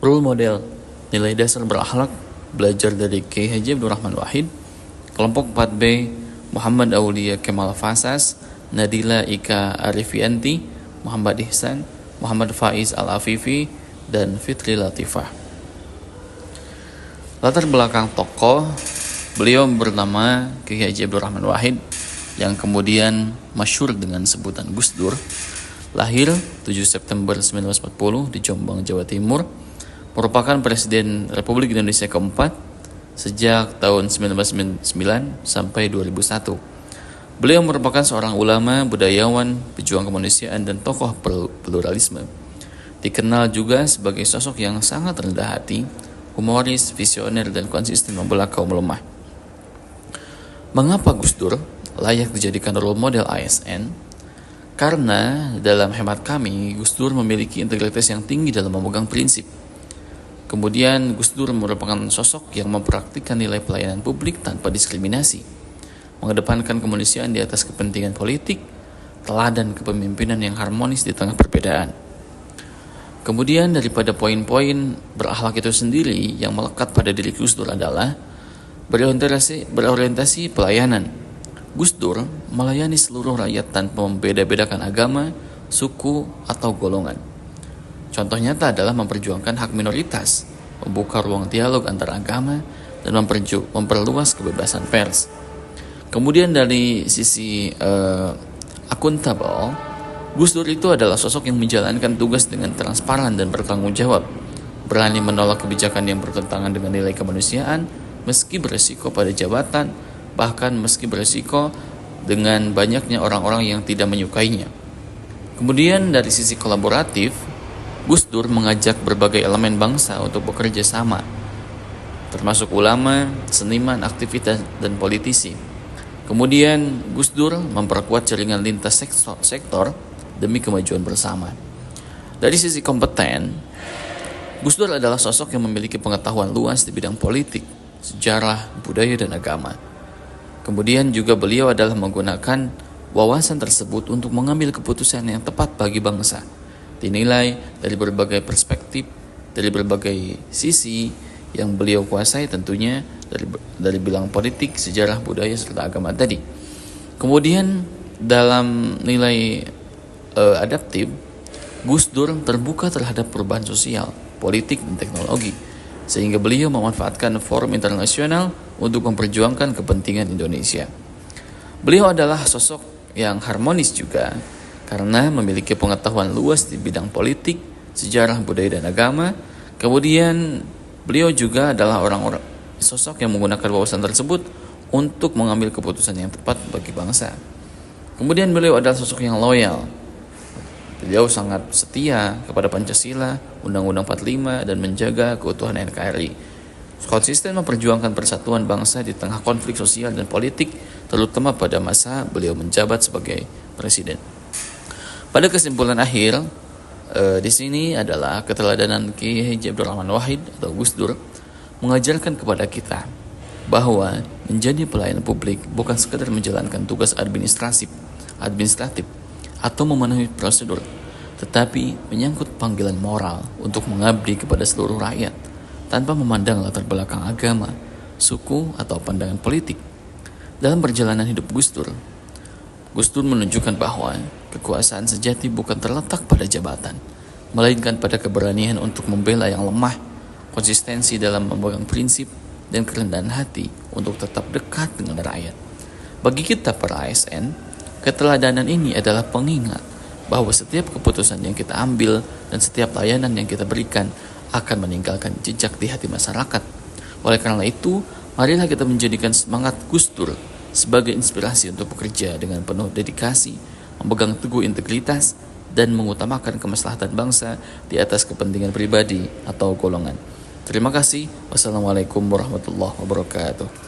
Role model, nilai dasar berakhlak, belajar dari Kiai Haji Abdul Rahman Wahid. Kelompok 4B, Muhammad Aulia Kemal Fasas, Nadila Ika Arifianti, Muhammad Ihsan, Muhammad Faiz Al-Afifi, dan Fitri Latifah. Latar belakang tokoh, beliau bernama Kiai Haji Abdul Rahman Wahid yang kemudian masyhur dengan sebutan Gus Dur. Lahir 7 September 1940 di Jombang, Jawa Timur. Merupakan Presiden Republik Indonesia keempat sejak tahun 1999 sampai 2001. Beliau merupakan seorang ulama, budayawan, pejuang kemanusiaan, dan tokoh pluralisme. Dikenal juga sebagai sosok yang sangat rendah hati, humoris, visioner, dan konsisten membela kaum lemah. Mengapa Gus Dur layak dijadikan role model ASN? Karena dalam hemat kami, Gus Dur memiliki integritas yang tinggi dalam memegang prinsip. Kemudian Gus Dur merupakan sosok yang mempraktikkan nilai pelayanan publik tanpa diskriminasi, mengedepankan kemanusiaan di atas kepentingan politik, teladan kepemimpinan yang harmonis di tengah perbedaan. Kemudian daripada poin-poin berakhlak itu sendiri yang melekat pada diri Gus Dur adalah berorientasi pelayanan. Gus Dur melayani seluruh rakyat tanpa membeda-bedakan agama, suku, atau golongan. Contoh nyata adalah memperjuangkan hak minoritas, membuka ruang dialog antar agama, dan memperluas kebebasan pers. Kemudian dari sisi akuntabel, Gus Dur itu adalah sosok yang menjalankan tugas dengan transparan dan bertanggung jawab, berani menolak kebijakan yang bertentangan dengan nilai kemanusiaan, meski beresiko pada jabatan, bahkan meski beresiko dengan banyaknya orang-orang yang tidak menyukainya. Kemudian dari sisi kolaboratif, Gus Dur mengajak berbagai elemen bangsa untuk bekerja sama, termasuk ulama, seniman, aktivitas, dan politisi. Kemudian Gus Dur memperkuat jaringan lintas sektor demi kemajuan bersama. Dari sisi kompeten, Gus Dur adalah sosok yang memiliki pengetahuan luas di bidang politik, sejarah, budaya, dan agama. Kemudian juga beliau adalah menggunakan wawasan tersebut untuk mengambil keputusan yang tepat bagi bangsa. Dinilai dari berbagai perspektif, dari berbagai sisi yang beliau kuasai, tentunya dari bilang politik, sejarah, budaya, serta agama tadi. Kemudian dalam nilai adaptif, Gus Dur terbuka terhadap perubahan sosial, politik, dan teknologi, sehingga beliau memanfaatkan forum internasional untuk memperjuangkan kepentingan Indonesia. Beliau adalah sosok yang harmonis juga, karena memiliki pengetahuan luas di bidang politik, sejarah, budaya, dan agama. Kemudian beliau juga adalah orang-orang sosok yang menggunakan wawasan tersebut untuk mengambil keputusan yang tepat bagi bangsa. Kemudian beliau adalah sosok yang loyal. Beliau sangat setia kepada Pancasila, Undang-Undang 45, dan menjaga keutuhan NKRI. Konsisten memperjuangkan persatuan bangsa di tengah konflik sosial dan politik, terutama pada masa beliau menjabat sebagai presiden. Pada kesimpulan akhir, di sini adalah keteladanan Kiai Haji Abdul Rahman Wahid atau Gus Dur mengajarkan kepada kita bahwa menjadi pelayan publik bukan sekadar menjalankan tugas administratif atau memenuhi prosedur, tetapi menyangkut panggilan moral untuk mengabdi kepada seluruh rakyat tanpa memandang latar belakang agama, suku, atau pandangan politik. Dalam perjalanan hidup Gus Dur menunjukkan bahwa kekuasaan sejati bukan terletak pada jabatan, melainkan pada keberanian untuk membela yang lemah, konsistensi dalam memegang prinsip, dan kerendahan hati untuk tetap dekat dengan rakyat. Bagi kita para ASN, keteladanan ini adalah pengingat bahwa setiap keputusan yang kita ambil dan setiap layanan yang kita berikan akan meninggalkan jejak di hati masyarakat. Oleh karena itu, marilah kita menjadikan semangat Gus Dur sebagai inspirasi untuk bekerja dengan penuh dedikasi, memegang teguh integritas, dan mengutamakan kemaslahatan bangsa di atas kepentingan pribadi atau golongan. Terima kasih. Wassalamualaikum warahmatullahi wabarakatuh.